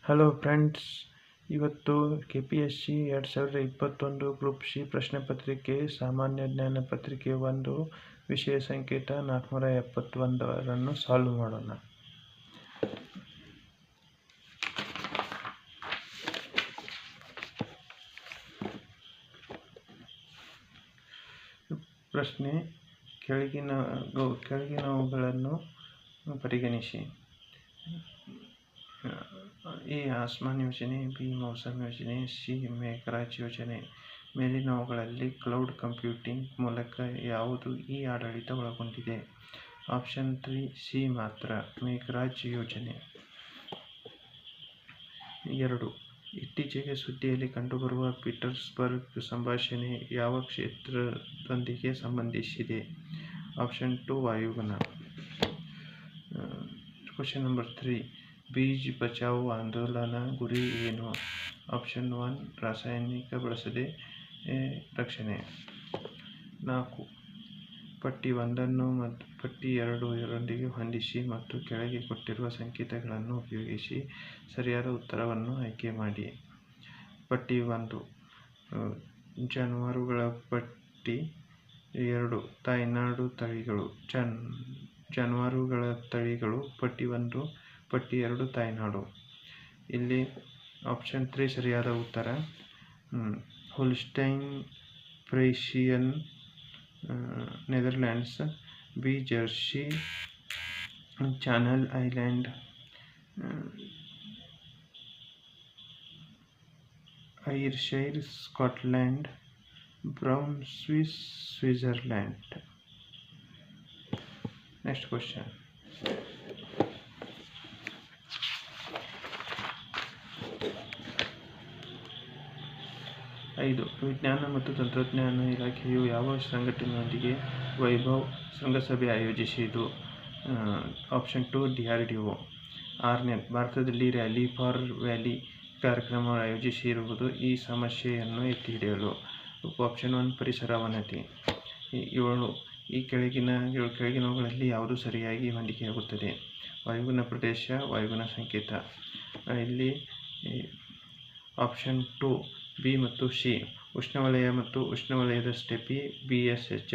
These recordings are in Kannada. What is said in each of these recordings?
ಹಲೋ ಫ್ರೆಂಡ್ಸ್, ಇವತ್ತು KPSC 2021 ಗ್ರೂಪ್ ಸಿ ಪ್ರಶ್ನೆ ಪತ್ರಿಕೆ ಸಾಮಾನ್ಯ ಜ್ಞಾನ ಪತ್ರಿಕೆ 1 ವಿಷಯ ಸಂಕೇತ 471 ಸಾಲ್ವ್ ಮಾಡೋಣ. ಪ್ರಶ್ನೆ ಕೆಳಗಿನವುಗಳನ್ನು ಪರಿಗಣಿಸಿ. ಎ. ಆಸ್ಮಾನ್ ಯೋಜನೆ, ಬಿ. ಮೌಸಮ್ ಯೋಜನೆ, ಸಿ. ಮೇಘರಾಜ್ ಯೋಜನೆ. ಮೇಲಿನವುಗಳಲ್ಲಿ ಕ್ಲೌಡ್ ಕಂಪ್ಯೂಟಿಂಗ್ ಮೂಲಕ ಯಾವುದು ಈ ಆಡಳಿತ ಒಳಗೊಂಡಿದೆ? ಆಪ್ಷನ್ 3 ಸಿ ಮಾತ್ರ, ಮೇಘರಾಜ್ ಯೋಜನೆ. 2. ಇತ್ತೀಚೆಗೆ ಸುದ್ದಿಯಲ್ಲಿ ಕಂಡುಬರುವ ಪೀಟರ್ಸ್ಬರ್ಗ್ ಸಂಭಾಷಣೆ ಯಾವ ಕ್ಷೇತ್ರದೊಂದಿಗೆ ಸಂಬಂಧಿಸಿದೆ? ಆಪ್ಷನ್ 2 ವಾಯುಗುಣ. Question number 3. ಬೀಜ್ ಬಚಾವೋ ಆಂದೋಲನ ಗುರಿ ಏನು? ಆಪ್ಷನ್ 1 ರಾಸಾಯನಿಕ ಬಳಸದೆ ರಕ್ಷಣೆ. 4. ಪಟ್ಟಿ 1 ಮತ್ತು ಪಟ್ಟಿ 2 ರೊಂದಿಗೆ ಹೊಂದಿಸಿ ಮತ್ತು ಕೆಳಗೆ ಕೊಟ್ಟಿರುವ ಸಂಕೇತಗಳನ್ನು ಉಪಯೋಗಿಸಿ ಸರಿಯಾದ ಉತ್ತರವನ್ನು ಆಯ್ಕೆ ಮಾಡಿ. ಪಟ್ಟಿ 1 ಜಾನುವಾರುಗಳ ಪಟ್ಟಿ 2 ತಾಯ್ನಾಡು ತಳಿಗಳು. ಜಾನುವಾರುಗಳ ತಳಿಗಳು ಪಟ್ಟಿ 1, ಪಟ್ಟಿ 2 ತಾಯ್ನಾಡು. ಇಲ್ಲಿ ಆಪ್ಷನ್ 3 ಸರಿಯಾದ ಉತ್ತರ. Holstein Friesian Netherlands, B. Jersey Channel Island, Ayrshire Scotland, Brown Swiss Switzerland. Next question. 5. ವಿಜ್ಞಾನ ಮತ್ತು ತಂತ್ರಜ್ಞಾನ ಇಲಾಖೆಯು ಯಾವ ಸಂಘಟನೆಯೊಂದಿಗೆ ವೈಭವ್ ಶೃಂಗಸಭೆ ಆಯೋಜಿಸಿತು? Option 2 DRDO. 6. ಭಾರತದಲ್ಲಿ ರ್ಯಾಲಿ ಫಾರ್ ವ್ಯಾಲಿ ಕಾರ್ಯಕ್ರಮ ಆಯೋಜಿಸಿರುವುದು ಈ ಸಮಸ್ಯೆಯನ್ನು ಎತ್ತಿಹಿಡಿಯಲು. ಆಪ್ಷನ್ 1 ಪರಿಸರ ಅವನತಿ. 7. ಈ ಕೆಳಗಿನವುಗಳಲ್ಲಿ ಯಾವುದು ಸರಿಯಾಗಿ ಹೊಂದಿಕೆಯಾಗುತ್ತದೆ? ವಾಯುಗುಣ ಪ್ರದೇಶ, ವಾಯುಗುಣ ಸಂಕೇತ. ಇಲ್ಲಿ ಆಪ್ಷನ್ 2 ಬಿ ಮತ್ತು ಸಿ. ಉಷ್ಣವಲಯ ಮತ್ತು ಉಷ್ಣವಲಯದ ಸ್ಟೆಪಿ BSHH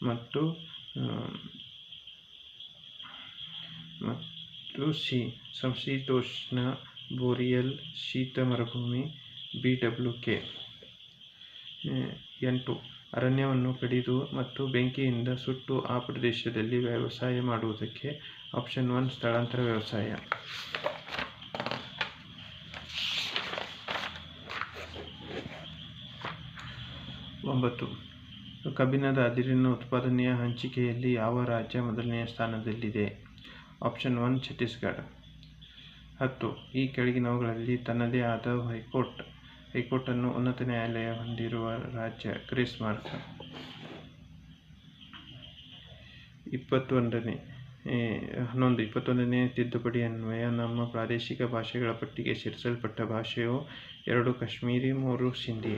ಮತ್ತು ಸಿ. ಸಮಶೀತೋಷ್ಣ ಬೋರಿಯಲ್ ಶೀತ ಮರುಭೂಮಿ BWK. 8. ಅರಣ್ಯವನ್ನು ಕಡಿದು ಮತ್ತು ಬೆಂಕಿಯಿಂದ ಸುಟ್ಟು ಆ ಪ್ರದೇಶದಲ್ಲಿ ವ್ಯವಸಾಯ ಮಾಡುವುದಕ್ಕೆ. ಆಪ್ಷನ್ 1 ಸ್ಥಳಾಂತರ ವ್ಯವಸಾಯ. 9. ಕಬ್ಬಿಣದ ಅದಿರಿನ ಉತ್ಪಾದನೆಯ ಹಂಚಿಕೆಯಲ್ಲಿ ಯಾವ ರಾಜ್ಯ ಮೊದಲನೆಯ ಸ್ಥಾನದಲ್ಲಿದೆ? ಆಪ್ಷನ್ 1 ಛತ್ತೀಸ್ಗಢ. 10. ಈ ಕೆಳಗಿನವುಗಳಲ್ಲಿ ತನ್ನದೇ ಆದ ಹೈಕೋರ್ಟನ್ನು ಉನ್ನತ ನ್ಯಾಯಾಲಯ ಹೊಂದಿರುವ ರಾಜ್ಯ. Grace mark. 21ನೇ ತಿದ್ದುಪಡಿ ಅನ್ವಯ ನಮ್ಮ ಪ್ರಾದೇಶಿಕ ಭಾಷೆಗಳ ಪಟ್ಟಿಗೆ ಸೇರಿಸಲ್ಪಟ್ಟ ಭಾಷೆಯು 2 ಕಾಶ್ಮೀರಿ, 3 ಸಿಂಧಿ.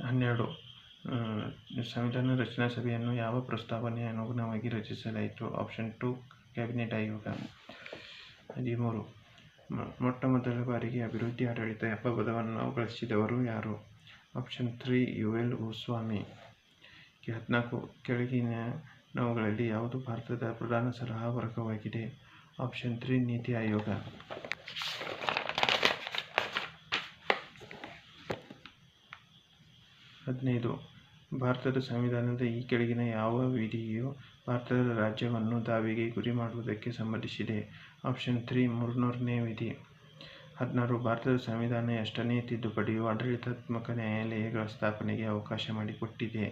12. ಸಂವಿಧಾನ ರಚನಾ ಸಭೆಯನ್ನು ಯಾವ ಪ್ರಸ್ತಾವನೆಯ ಅನುಗುಣವಾಗಿ ರಚಿಸಲಾಯಿತು? ಆಪ್ಷನ್ 2 ಕ್ಯಾಬಿನೆಟ್ ಆಯೋಗ. 13. ಮೊಟ್ಟಮೊದಲ ಬಾರಿಗೆ ಅಭಿವೃದ್ಧಿ ಆಡಳಿತ ಎಂಬ ಪದವನ್ನು ಬಳಸಿದವರು ಯಾರು? Option 3 UL Goswami. 14. ಕೆಳಗಿನವುಗಳಲ್ಲಿ ಯಾವುದು ಭಾರತದ ಪ್ರಧಾನ ಸಲಹಾ ವರ್ಗವಾಗಿದೆ? ಆಪ್ಷನ್ 3 ನೀತಿ ಆಯೋಗ. 15. ಭಾರತದ ಸಂವಿಧಾನದ ಈ ಕೆಳಗಿನ ಯಾವ ವಿಧಿಯು ಭಾರತದ ರಾಜ್ಯವನ್ನು ದಾವೆಗೆ ಗುರಿ ಮಾಡುವುದಕ್ಕೆ ಸಂಬಂಧಿಸಿದೆ? ಆಪ್ಷನ್ 3 300ನೇ ವಿಧಿ. 16. ಭಾರತದ ಸಂವಿಧಾನ ಎಷ್ಟನೇ ತಿದ್ದುಪಡಿಯು ಆಡಳಿತಾತ್ಮಕ ನ್ಯಾಯಾಲಯಗಳ ಸ್ಥಾಪನೆಗೆ ಅವಕಾಶ ಮಾಡಿಕೊಟ್ಟಿದೆ?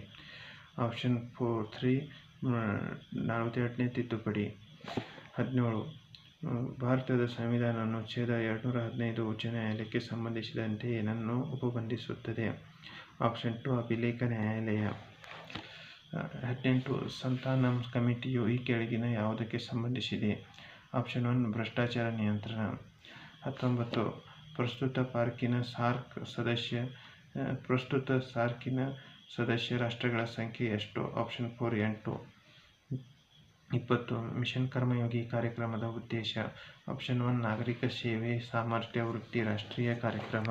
ಆಪ್ಷನ್ 3 42ನೇ ತಿದ್ದುಪಡಿ. 17. ಭಾರತದ ಸಂವಿಧಾನ ಅನುಚ್ಛೇದ 215 ಉಚ್ಚ ನ್ಯಾಯಾಲಯಕ್ಕೆ ಸಂಬಂಧಿಸಿದಂತೆ ಏನನ್ನು ಉಪಬಂಧಿಸುತ್ತದೆ? ಆಪ್ಷನ್ 2 ಅಭಿಲೇಖ ನ್ಯಾಯಾಲಯ. 18. ಸಂತಾನಮ್ ಕಮಿಟಿಯು ಈ ಕೆಳಗಿನ ಯಾವುದಕ್ಕೆ ಸಂಬಂಧಿಸಿದೆ? ಆಪ್ಷನ್ 1 ಭ್ರಷ್ಟಾಚಾರ ನಿಯಂತ್ರಣ. 19. ಪ್ರಸ್ತುತ ಸಾರ್ಕಿನ ಸದಸ್ಯ ರಾಷ್ಟ್ರಗಳ ಸಂಖ್ಯೆ ಎಷ್ಟು? ಆಪ್ಷನ್ 4 8. 20 ಮಿಷನ್ ಕರ್ಮಯೋಗಿ ಕಾರ್ಯಕ್ರಮದ ಉದ್ದೇಶ. ಆಪ್ಷನ್ 1 ನಾಗರಿಕ ಸೇವೆ ಸಾಮರ್ಥ್ಯ ವೃದ್ಧಿ ರಾಷ್ಟ್ರೀಯ ಕಾರ್ಯಕ್ರಮ.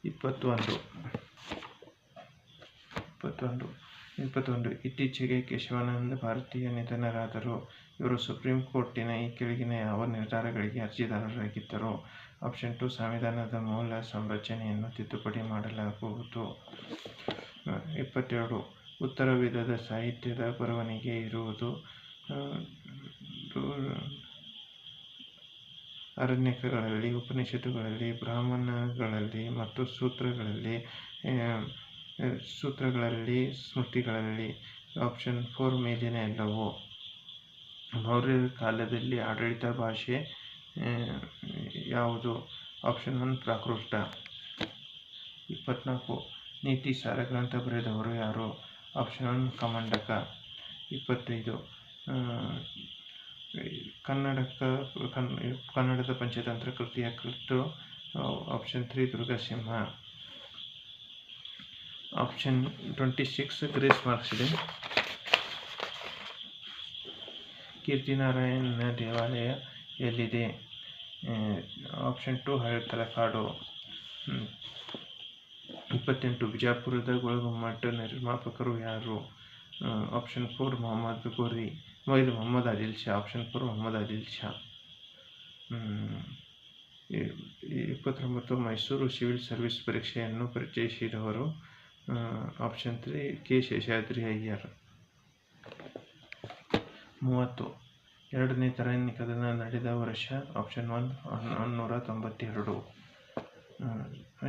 21 ಇತ್ತೀಚೆಗೆ ಕೇಶವಾನಂದ ಭಾರತೀಯ ನಿಧನರಾದರು. ಇವರು ಸುಪ್ರೀಂ ಕೋರ್ಟಿನ ಈ ಕೆಳಗಿನ ಯಾವ ನಿರ್ಧಾರಗಳಿಗೆ ಅರ್ಜಿದಾರರಾಗಿದ್ದರು? ಆಪ್ಷನ್ 2 ಸಂವಿಧಾನದ ಮೂಲ ಸಂರಚನೆಯನ್ನು ತಿದ್ದುಪಡಿ ಮಾಡಲಾಗುವುದು. 22 ಉತ್ತರ ವೇದದ ಸಾಹಿತ್ಯದ ಬರವಣಿಗೆ ಇರುವುದು ಅರಣ್ಯಕಗಳಲ್ಲಿ, ಉಪನಿಷತ್ತುಗಳಲ್ಲಿ, ಬ್ರಾಹ್ಮಣಗಳಲ್ಲಿ ಮತ್ತು ಸೂತ್ರಗಳಲ್ಲಿ, ಸ್ಮೃತಿಗಳಲ್ಲಿ. ಆಪ್ಷನ್ 4 ಮೇಲಿನ ಎಲ್ಲವೂ. ಮೌರ್ಯರ ಕಾಲದಲ್ಲಿ ಆಡಳಿತ ಭಾಷೆ ಯಾವುದು? ಆಪ್ಷನ್ 1 ಪ್ರಾಕೃತ. 24 ನೀತಿ ಸಾರ ಗ್ರಂಥ ಬರೆದವರು ಯಾರು? ಆಪ್ಷನ್ 1 ಕಮಂಡಕ. 25 ಕನ್ನಡದ ಪಂಚತಂತ್ರ ಕೃತಿಯ ಕರ್ತೃ? ಆಪ್ಷನ್ 3 ದುರ್ಗಾಸಿಂಹ. ಆಪ್ಷನ್ 26 ಗ್ರೇಸ್ ಮಾರ್ಕ್ಸ್ ಇದೆ. ಕೀರ್ತಿನಾರಾಯಣ ದೇವಾಲಯ ಎಲ್ಲಿದೆ? ಆಪ್ಷನ್ 2 ಹಳೆ ತಲಕಾಡು. 28 ಬಿಜಾಪುರದ ಗೋಳಗುಮ್ಮಟ ನಿರ್ಮಾಪಕರು ಯಾರು? Option 4 Mohammed Adil Shah. Option 4 Mohammed Adil Shah. 29 Mysore civil service ಪರೀಕ್ಷೆಯನ್ನು ಪರಿಚಯಿಸಿದವರು? Option 3 K Seshadri Iyer. 30 ಎರಡನೇ ತರಾಯಿನ್ ಕದನ ನಡೆದ ವರ್ಷ? ಆಪ್ಷನ್ 1 1892.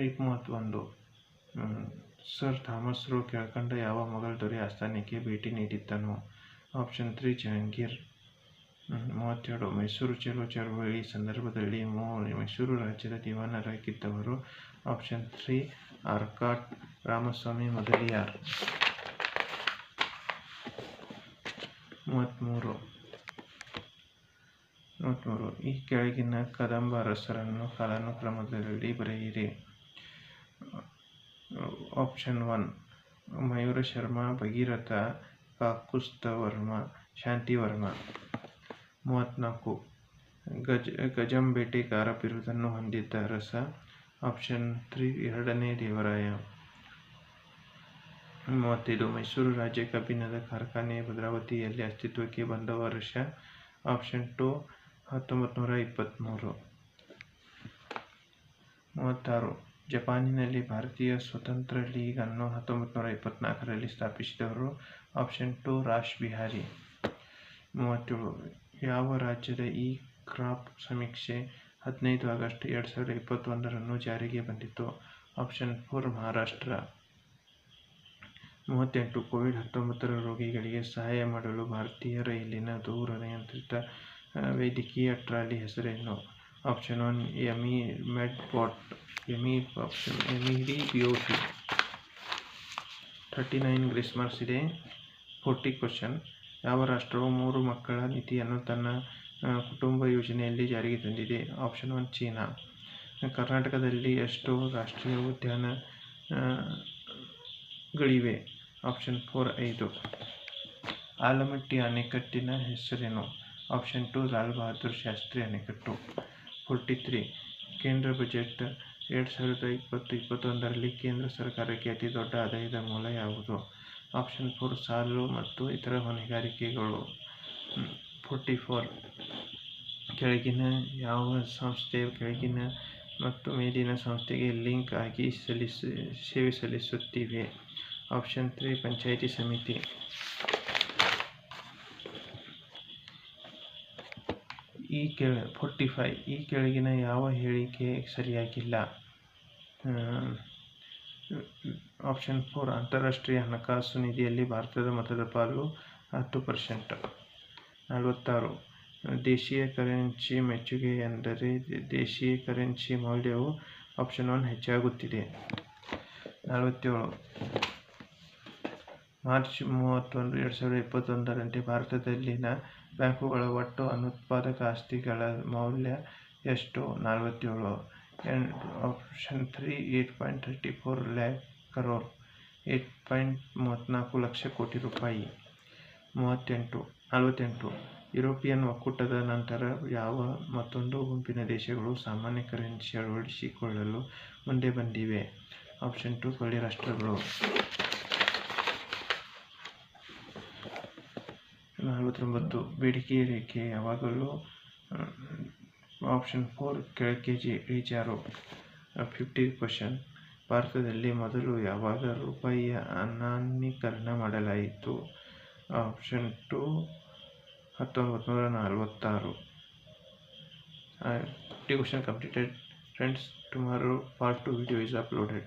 31 ಸರ್ ಥಾಮಸ್ ರೋ ಕೆಳಕಂಡ ಯಾವ ಮೊಘಲ್ ದೊರೆ ಆಸ್ಥಾನಕ್ಕೆ ಭೇಟಿ ನೀಡಿದ್ದನು? ಆಪ್ಷನ್ 3 ಜಹಾಂಗೀರ್. 32 ಮೈಸೂರು ಚಲೋ ಚಳವಳಿ ಸಂದರ್ಭದಲ್ಲಿ ಮೈಸೂರು ರಾಜ್ಯದ ದಿವಾನರಾಗಿದ್ದವರು? ಆಪ್ಷನ್ 3 ಆರ್ಕಾಟ್ ರಾಮಸ್ವಾಮಿ ಮೊದಲಿಯಾರ್. 33 ಈ ಕೆಳಗಿನ ಕದಂಬ ಅರಸರನ್ನು ಕಾಲಾನುಕ್ರಮದಲ್ಲಿ ಬರೆಯಿರಿ. ಆಪ್ಷನ್ 1 ಮಯೂರ ಶರ್ಮ, ಭಗೀರಥ, ಕಾಕುಸ್ಥವರ್ಮ, ಶಾಂತಿವರ್ಮ. 34 ಗಜಂ ಬೇಟೆಗಾರ ಬಿರುದನ್ನು ಹೊಂದಿದ್ದ ಅರಸ? ಆಪ್ಷನ್ 3 ಎರಡನೇ ದೇವರಾಯ. 35 ಮೈಸೂರು ರಾಜ್ಯ ಕಬ್ಬಿಣದ ಕಾರ್ಖಾನೆ ಭದ್ರಾವತಿಯಲ್ಲಿ ಅಸ್ತಿತ್ವಕ್ಕೆ ಬಂದ ವರ್ಷ? ಆಪ್ಷನ್ 2 1923. 36 ಜಪಾನಿನಲ್ಲಿ ಭಾರತೀಯ ಸ್ವತಂತ್ರ ಲೀಗ್ ಅನ್ನು 1924ರಲ್ಲಿ ಸ್ಥಾಪಿಸಿದವರು? ಆಪ್ಷನ್ 2 ರಾಸ್ ಬಿಹಾರಿ. 37 ಯಾವ ರಾಜ್ಯದ ಇ ಕ್ರಾಪ್ ಸಮೀಕ್ಷೆ 15 ಆಗಸ್ಟ್ 2021ರಂದು ಜಾರಿಗೆ ಬಂದಿತು? ಆಪ್ಷನ್ 4 ಮಹಾರಾಷ್ಟ್ರ. 38 ಕೋವಿಡ್-19 ರೋಗಿಗಳಿಗೆ ಸಹಾಯ ಮಾಡಲು ಭಾರತೀಯ ರೈಲಿನ ದೂರ ನಿಯಂತ್ರಿತ ವೈದ್ಯಕೀಯ ಟ್ರಾಲಿ ಹೆಸರೇನು? ಆಪ್ಷನ್ 1 ಎಮಿ ಮೆಡ್ಬಾಟ್. ಆಪ್ಷನ್ ಎಮಿಡಿ ಬಿಒಟಿ. 39 ಗ್ರೇಸ್ ಮಾರ್ಕ್ಸ್ ಇದೆ. 40 ಕ್ವಶನ್. ಯಾವ ರಾಷ್ಟ್ರವು 3 ಮಕ್ಕಳ ನೀತಿಯನ್ನು ತನ್ನ ಕುಟುಂಬ ಯೋಜನೆಯಲ್ಲಿ ಜಾರಿಗೆ ತಂದಿದೆ? Option 1 China. ಕರ್ನಾಟಕದಲ್ಲಿ ಎಷ್ಟು ರಾಷ್ಟ್ರೀಯ ಉದ್ಯಾನಗಳಿವೆ? ಆಪ್ಷನ್ 4 5. ಆಲಮಟ್ಟಿ ಅಣೆಕಟ್ಟಿನ ಹೆಸರೇನು? ಆಪ್ಷನ್ 2 ಲಾಲ್ ಬಹದ್ದೂರ್ ಶಾಸ್ತ್ರಿ ಅಣೆಕಟ್ಟು. 43 ಕೇಂದ್ರ ಬಜೆಟ್ 2020-21ರಲ್ಲಿ ಕೇಂದ್ರ ಸರ್ಕಾರಕ್ಕೆ ಅತಿ ದೊಡ್ಡ ಆದಾಯದ ಮೂಲ ಯಾವುದು? ಆಪ್ಷನ್ 4 ಸಾಲು ಮತ್ತು ಇತರ ಹೊಣೆಗಾರಿಕೆಗಳು. 44 ಕೆಳಗಿನ ಯಾವ ಸಂಸ್ಥೆ ಕೆಳಗಿನ ಮತ್ತು ಮೇಲಿನ ಸಂಸ್ಥೆಗೆ ಲಿಂಕ್ ಆಗಿ ಸೇವೆ ಸಲ್ಲಿಸುತ್ತಿವೆ? ಆಪ್ಷನ್ 3 ಪಂಚಾಯಿತಿ ಸಮಿತಿ. 45 ಈ ಕೆಳಗಿನ ಯಾವ ಹೇಳಿಕೆ ಸರಿಯಾಗಿಲ್ಲ? ಆಪ್ಷನ್ 4 ಅಂತಾರಾಷ್ಟ್ರೀಯ ಹಣಕಾಸು ನಿಧಿಯಲ್ಲಿ ಭಾರತದ ಮೊತ್ತದ ಪಾಲು 10%. 46 ದೇಶೀಯ ಕರೆನ್ಸಿ ಮೆಚ್ಚುಗೆ ಎಂದರೆ ದೇಶೀಯ ಕರೆನ್ಸಿ ಮೌಲ್ಯವು? ಆಪ್ಷನ್ 1 ಹೆಚ್ಚಾಗುತ್ತಿದೆ. 47 ಮಾರ್ಚ್ 31, 2021ರಂತೆ ಭಾರತದಲ್ಲಿನ ಬ್ಯಾಂಕುಗಳ ಒಟ್ಟು ಅನುತ್ಪಾದಕ ಆಸ್ತಿಗಳ ಮೌಲ್ಯ ಎಷ್ಟು? 47. Option 3 8.34 lakh crore. 8.34 ಲಕ್ಷ ಕೋಟಿ ರೂಪಾಯಿ. 48 ಯುರೋಪಿಯನ್ ಒಕ್ಕೂಟದ ನಂತರ ಯಾವ ಮತ್ತೊಂದು ಗುಂಪಿನ ದೇಶಗಳು ಸಾಮಾನ್ಯ ಕರೆನ್ಸಿ ಅಳವಡಿಸಿಕೊಳ್ಳಲು ಮುಂದೆ ಬಂದಿವೆ? ಆಪ್ಷನ್ 2 ಕೊಲ್ಲಿ ರಾಷ್ಟ್ರಗಳು. 49 ಬೇಡಿಕೆ ರೇಖೆ ಯಾವಾಗಲೂ ಆಪ್ಷನ್ 4 ಕೆಳಕ್ಕೆ ಇಳಿಜಾರು. 50 ಕ್ವಶನ್. ಭಾರತದಲ್ಲಿ ಮೊದಲು ಯಾವಾಗ ರೂಪಾಯಿಯ ಅಮಾನ್ಯೀಕರಣ ಮಾಡಲಾಯಿತು? Option 2 1946. 50 question completed. Friends, tomorrow part 2 video is uploaded.